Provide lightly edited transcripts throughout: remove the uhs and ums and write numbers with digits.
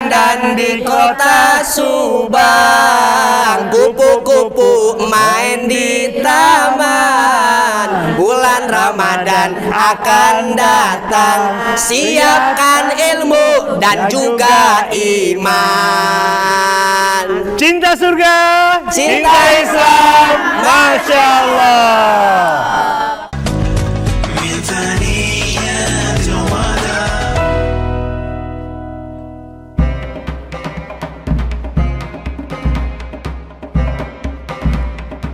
dan di kota Subang, kupu-kupu main di taman. Bulan Ramadan akan datang, siapkan ilmu dan juga iman. Cinta surga, Cinta Islam, Masya Allah.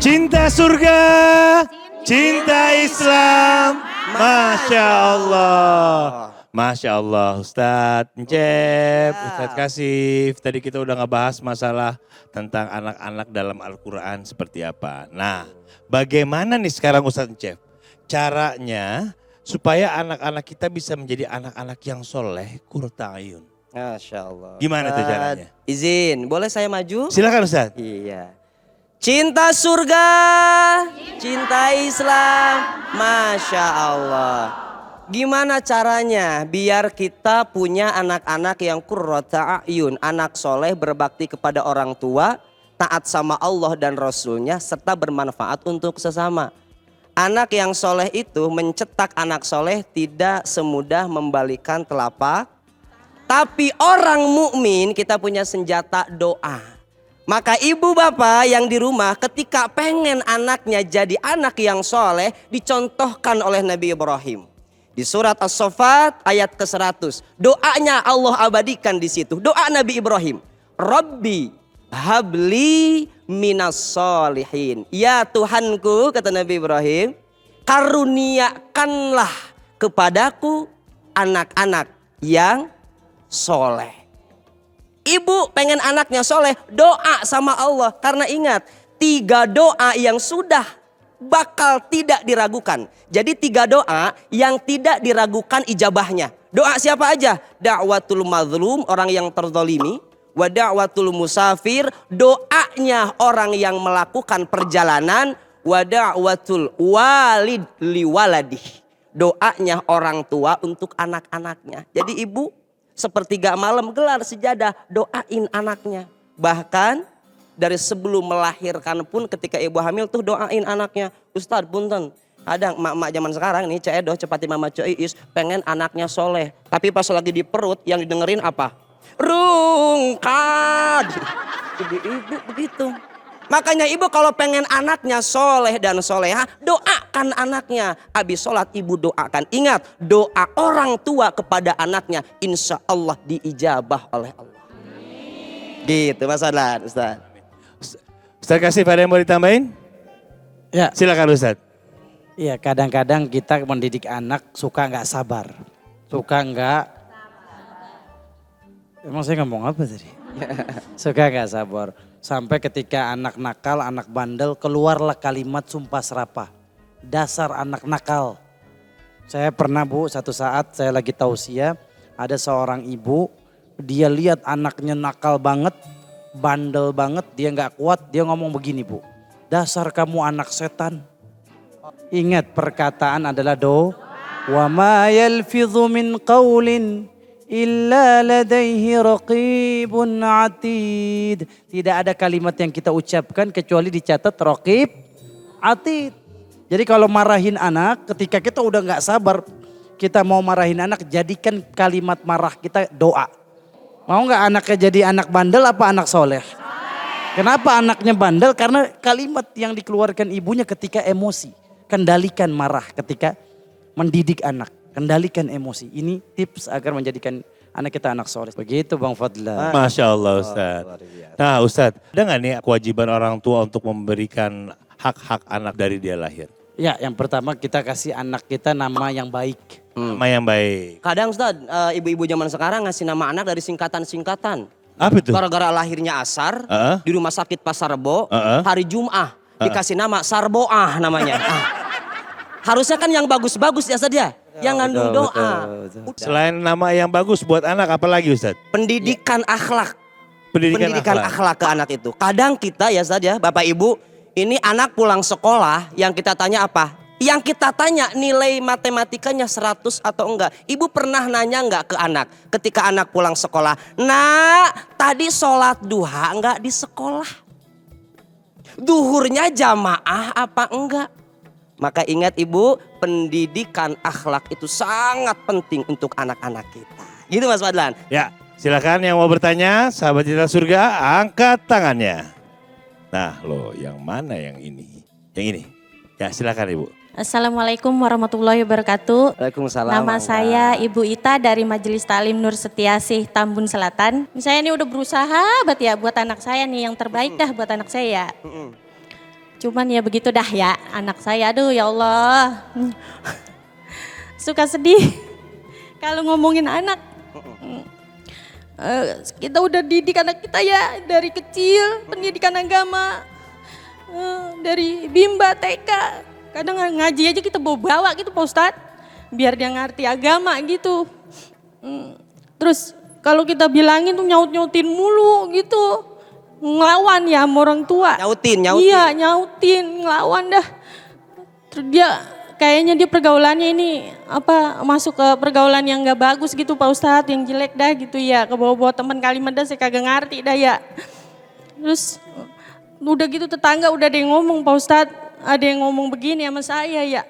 Cinta surga, cinta Islam, Masya Allah. Masya Allah, Ustadz Encep, Ustadz Kasif. Tadi kita udah ngebahas masalah tentang anak-anak dalam Al-Quran seperti apa. Nah, bagaimana nih sekarang Ustadz Encep? Caranya supaya anak-anak kita bisa menjadi anak-anak yang soleh, qurrata'ayun. Masya Allah. Gimana tuh caranya? Izin, boleh saya maju? Silakan Ustadz. Iya. Cinta surga, cinta Islam, Masya Allah. Gimana caranya biar kita punya anak-anak yang qurrata a'yun, anak soleh berbakti kepada orang tua, taat sama Allah dan Rasulnya, serta bermanfaat untuk sesama. Anak yang soleh itu mencetak anak soleh tidak semudah membalikan telapak, tapi orang mukmin kita punya senjata doa. Maka ibu bapak yang di rumah ketika pengen anaknya jadi anak yang soleh, dicontohkan oleh Nabi Ibrahim. Di surat As-Saffat ayat ke-100. Doanya Allah abadikan di situ. Doa Nabi Ibrahim. Rabbi habli minas solihin. Ya Tuhanku, kata Nabi Ibrahim, karuniakanlah kepadaku anak-anak yang soleh. Ibu pengen anaknya soleh, doa sama Allah. Karena ingat, 3 doa yang sudah bakal tidak diragukan. Jadi 3 doa yang tidak diragukan ijabahnya. Doa siapa aja? Da'watul mazlum, orang yang terzalimi. Wa da'watul musafir, doanya orang yang melakukan perjalanan. Wa da'watul walid liwaladih, doanya orang tua untuk anak-anaknya. Jadi ibu sepertiga malam gelar sejadah, doain anaknya. Bahkan dari sebelum melahirkan pun ketika ibu hamil tuh doain anaknya. Ustadz punten, kadang emak-emak zaman sekarang nih ceedoh cepati mama Coiis pengen anaknya soleh. Tapi pas lagi di perut yang didengerin apa? Rungkad. Ibu begitu. Makanya ibu kalau pengen anaknya soleh dan soleha, doakan anaknya. Habis sholat ibu doakan. Ingat, doa orang tua kepada anaknya insya Allah diijabah oleh Allah. Gitu Mas Adlan, Ustaz. Ustadz Kasif, ada yang mau ditambahin? Ya. Silakan Ustadz. Iya, kadang-kadang kita mendidik anak suka nggak sabar. Suka nggak... Emang saya ngomong apa tadi? Suka nggak sabar. Sampai ketika anak nakal, anak bandel, keluarlah kalimat sumpah serapah. Dasar anak nakal. Saya pernah Bu, satu saat saya lagi tausiah, ada seorang ibu, dia lihat anaknya nakal banget, bandel banget, dia nggak kuat, dia ngomong begini Bu. Dasar kamu anak setan. Ingat perkataan adalah wa ma yalfidhu min qawlin illa ladaihi raqibun atid. Tidak ada kalimat yang kita ucapkan kecuali dicatat raqib atid. Jadi kalau marahin anak, ketika kita udah gak sabar, kita mau marahin anak, jadikan kalimat marah kita doa. Mau gak anaknya jadi anak bandel apa anak soleh? Kenapa anaknya bandel? Karena kalimat yang dikeluarkan ibunya ketika emosi. Kendalikan marah ketika mendidik anak. Kendalikan emosi. Ini tips agar menjadikan anak kita anak soleh. Begitu Bang Fadlan. Masya Allah Ustadz. Nah Ustadz, ada gak nih kewajiban orang tua untuk memberikan hak-hak anak dari dia lahir? Ya, yang pertama kita kasih anak kita nama yang baik. Nama yang baik. Kadang Ustadz, ibu-ibu zaman sekarang ngasih nama anak dari singkatan-singkatan. Apa itu? Gara-gara lahirnya Asar, di rumah sakit Pasar Rebo, hari Jum'ah dikasih nama Sarboah namanya. Harusnya kan yang bagus-bagus ya Ustadz ya. Yang ngandung doa. Betul. Selain nama yang bagus buat anak, apa lagi Ustadz? Pendidikan akhlak. Pendidikan Akhlak ke anak itu. Kadang kita ya Ustadz ya, Bapak Ibu, ini anak pulang sekolah yang kita tanya apa? Yang kita tanya nilai matematikanya 100 atau enggak. Ibu pernah nanya enggak ke anak ketika anak pulang sekolah? Nak, tadi sholat duha enggak di sekolah? Duhurnya jamaah apa enggak? Maka ingat ibu, pendidikan akhlak itu sangat penting untuk anak-anak kita. Gitu Mas Fadlan. Ya, silakan yang mau bertanya, sahabat Cinta Surga, angkat tangannya. Nah, loh, yang mana yang ini? Yang ini. Ya, silakan Ibu. Assalamualaikum warahmatullahi wabarakatuh. Waalaikumsalam. Nama Mangga. saya Ibu Ita dari Majelis Taklim Nur Setiasih, Tambun Selatan. Saya ini udah berusaha buat anak saya nih yang terbaik dah buat anak saya. Cuman ya begitu dah ya anak saya. Aduh ya Allah. Suka sedih kalau ngomongin anak. Kita udah didik anak kita ya dari kecil pendidikan agama. Dari bimba TK. Kadang ngaji aja kita bawa gitu Pak Ustadz. Biar dia ngerti agama gitu. Terus kalau kita bilangin tuh nyaut-nyautin mulu gitu. Ngelawan ya sama orang tua. Nyautin. Iya nyautin, ngelawan dah. Terus dia kayaknya dia pergaulannya ini masuk ke pergaulan yang gak bagus gitu Pak Ustadz. Yang jelek dah gitu ya. Ke bawah-bawah teman kalimat dah saya kagak ngerti dah ya. Terus udah gitu tetangga udah ada yang ngomong Pak Ustadz. Ada yang ngomong begini sama saya ya.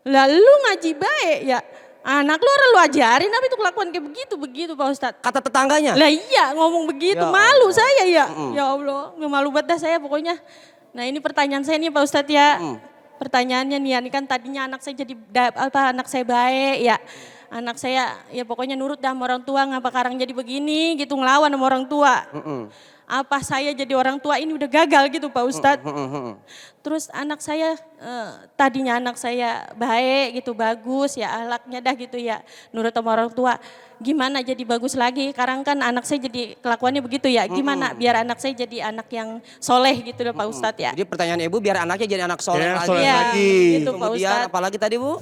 Lah lu ngaji baik ya. Anak lu harus lu ajarin tapi itu kelakuan kayak begitu Pak Ustadz. Kata tetangganya? Lah iya ngomong begitu Ya malu Allah. saya ya. Ya Allah nggak malu banget dah saya pokoknya. Nah ini pertanyaan saya nih Pak Ustadz ya. Pertanyaannya nih ini kan tadinya anak saya jadi anak saya baik ya. Anak saya ya pokoknya nurut dah sama orang tua ngapa sekarang jadi begini gitu ngelawan sama orang tua. Apa saya jadi orang tua ini udah gagal gitu Pak Ustadz. Terus anak saya tadinya anak saya baik gitu bagus ya akhlaknya dah gitu ya nurut sama orang tua. Gimana jadi bagus lagi sekarang kan anak saya jadi kelakuannya begitu ya. Gimana biar anak saya jadi anak yang soleh gitu loh Pak Ustadz ya. Jadi pertanyaan ibu biar anaknya jadi anak soleh Jadi anak lagi. soleh Iya, lagi. gitu Pak Kemudian Ustadz. apalagi tadi Bu?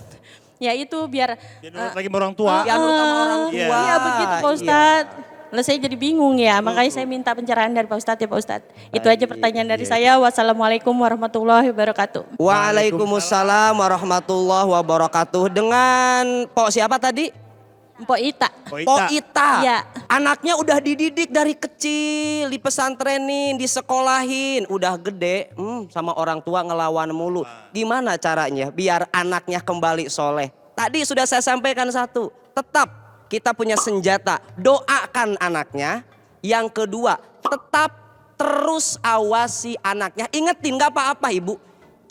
Ya itu biar Dia nurut lagi sama orang tua. Ya nurut sama orang Iya. tua. Iya begitu Pak Ustadz. Lah saya jadi bingung ya, makanya saya minta pencerahan dari Pak Ustadz ya Pak Ustadz. Itu aja pertanyaan dari saya. Wassalamualaikum warahmatullahi wabarakatuh. Waalaikumsalam warahmatullahi wabarakatuh. Dengan Pok siapa tadi? Mpok Ita. Pok Ita. Iya. Anaknya udah dididik dari kecil, di pesantrenin, di sekolahin, udah gede, sama orang tua ngelawan mulu. Gimana caranya biar anaknya kembali soleh? Tadi sudah saya sampaikan satu, tetap kita punya senjata, doakan anaknya. Yang kedua, tetap terus awasi anaknya. Ingetin gak apa-apa ibu,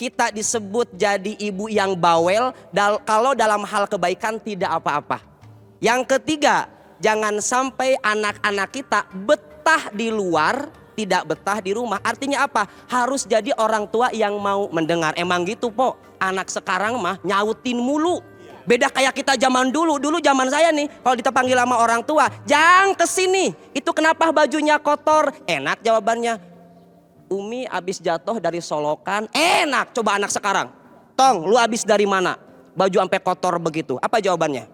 kita disebut jadi ibu yang bawel kalau dalam hal kebaikan tidak apa-apa. Yang ketiga, jangan sampai anak-anak kita betah di luar, tidak betah di rumah. Artinya apa? Harus jadi orang tua yang mau mendengar. Emang gitu Po, anak sekarang mah nyautin mulu. Beda kayak kita zaman dulu zaman saya nih kalau dipanggil sama orang tua, "Jang kesini, itu kenapa bajunya kotor?" Enak jawabannya, "Umi abis jatuh dari solokan." Enak, coba anak sekarang, "Tong, lu abis dari mana? Baju sampai kotor begitu." Apa jawabannya?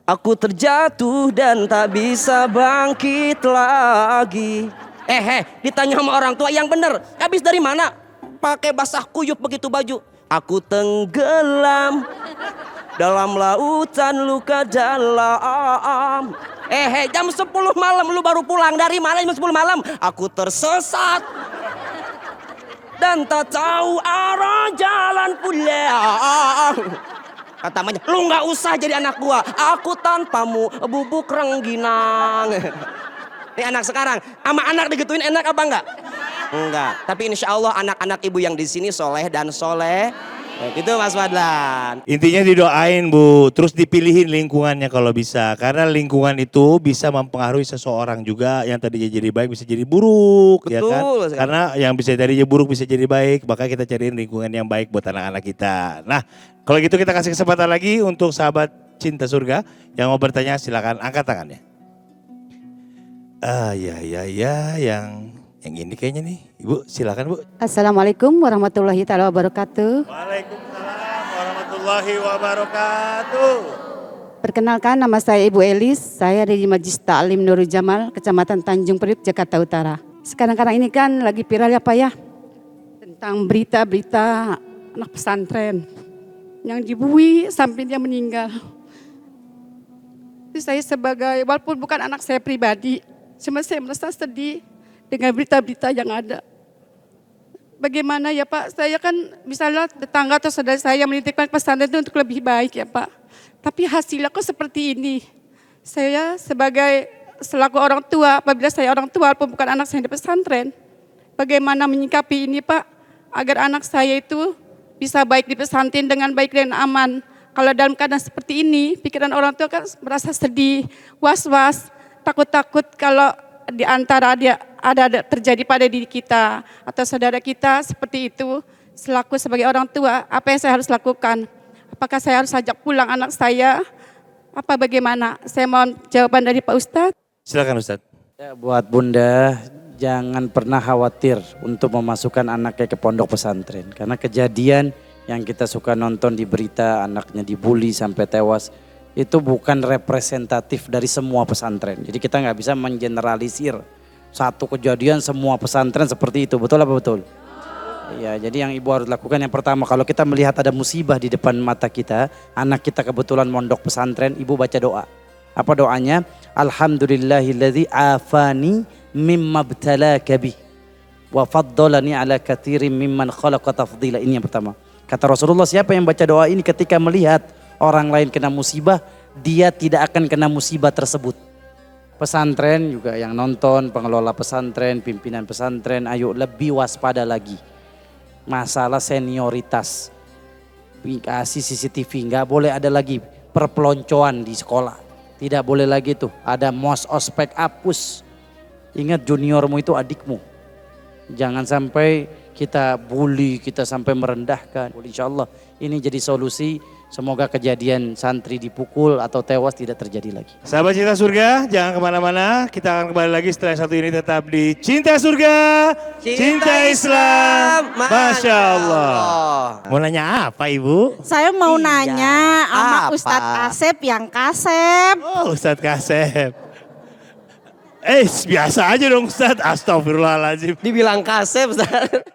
"Aku terjatuh dan tak bisa bangkit lagi." Ditanya sama orang tua yang bener, "Abis dari mana?" Pakai basah kuyup begitu baju. "Aku tenggelam dalam lautan luka dalam." Jam 10 malam lu baru pulang dari mana jam 10 malam? "Aku tersesat dan tak tahu arah jalan pulang." Kata mamanya, "Lu gak usah jadi anak gua, aku tanpamu bubuk rengginang." Ini anak sekarang, sama anak digituin enak apa enggak? Enggak, tapi insya Allah anak-anak ibu yang di sini soleh dan soleh. Itu Mas Fadlan. Intinya didoain Bu, terus dipilihin lingkungannya kalau bisa. Karena lingkungan itu bisa mempengaruhi seseorang juga yang tadinya jadi baik bisa jadi buruk. Ya kan? Betul sekali. Karena yang bisa tadinya buruk bisa jadi baik, maka kita cariin lingkungan yang baik buat anak-anak kita. Nah kalau gitu kita kasih kesempatan lagi untuk sahabat Cinta Surga yang mau bertanya silakan angkat tangannya. Yang ini kayaknya nih. Ibu silakan Bu. Assalamualaikum warahmatullahi taala wabarakatuh. Waalaikumsalam warahmatullahi wabarakatuh. Perkenalkan nama saya Ibu Elis, saya dari Majelis Taklim Nurul Jamal, Kecamatan Tanjung Priok, Jakarta Utara. Sekarang ini kan lagi viral ya Pak ya, tentang berita-berita anak pesantren. yang dibui sampai dia meninggal. Jadi saya sebagai, walaupun bukan anak saya pribadi, cuma saya merasa sedih dengan berita-berita yang ada. Bagaimana ya Pak, saya kan misalnya tetangga atau saudara saya menitipkan pesantren itu untuk lebih baik ya Pak. Tapi hasilnya kok seperti ini. Saya sebagai selaku orang tua, apabila saya orang tua walaupun bukan anak saya di pesantren, bagaimana menyikapi ini Pak, agar anak saya itu bisa baik di pesantren dengan baik dan aman. Kalau dalam keadaan seperti ini, pikiran orang tua kan merasa sedih, was-was, takut-takut kalau di antara dia ada terjadi pada diri kita atau saudara kita seperti itu. Selaku sebagai orang tua, apa yang saya harus lakukan? Apakah saya harus ajak pulang anak saya? Apa bagaimana? Saya mohon jawaban dari Pak Ustadz. Silakan Ustadz. Ya, buat Bunda, jangan pernah khawatir untuk memasukkan anaknya ke pondok pesantren. Karena kejadian yang kita suka nonton di berita, anaknya dibully sampai tewas, itu bukan representatif dari semua pesantren. Jadi kita nggak bisa mengeneralisir satu kejadian semua pesantren seperti itu. Betul apa betul? Ya, jadi yang ibu harus lakukan yang pertama, kalau kita melihat ada musibah di depan mata kita, anak kita kebetulan mondok pesantren, ibu baca doa. Apa doanya? Alhamdulillahilladzi afani mimma btalaka bih wa faddalani ala katsirin mimman khalaqa tafdila. Ini yang pertama. Kata Rasulullah, siapa yang baca doa ini ketika melihat orang lain kena musibah, dia tidak akan kena musibah tersebut. Pesantren juga yang nonton, pengelola pesantren, pimpinan pesantren, ayo lebih waspada lagi. Masalah senioritas. Kasih CCTV, nggak boleh ada lagi perpeloncoan di sekolah. Tidak boleh lagi tuh, ada mos ospek hapus. Ingat juniormu itu adikmu. Jangan sampai kita bully, kita sampai merendahkan. Insya Allah ini jadi solusi. Semoga kejadian santri dipukul atau tewas tidak terjadi lagi. Sahabat Cinta Surga, jangan kemana-mana. Kita akan kembali lagi setelah yang satu ini tetap di Cinta Surga, Cinta Islam. Masya Allah. Mau nanya apa Ibu? Saya mau Iya, nanya sama apa? Ustadz Asep yang kasep. Oh Ustadz Kasep. Biasa aja dong Ustadz. Astagfirullahaladzim. Dibilang kasep, Ustaz.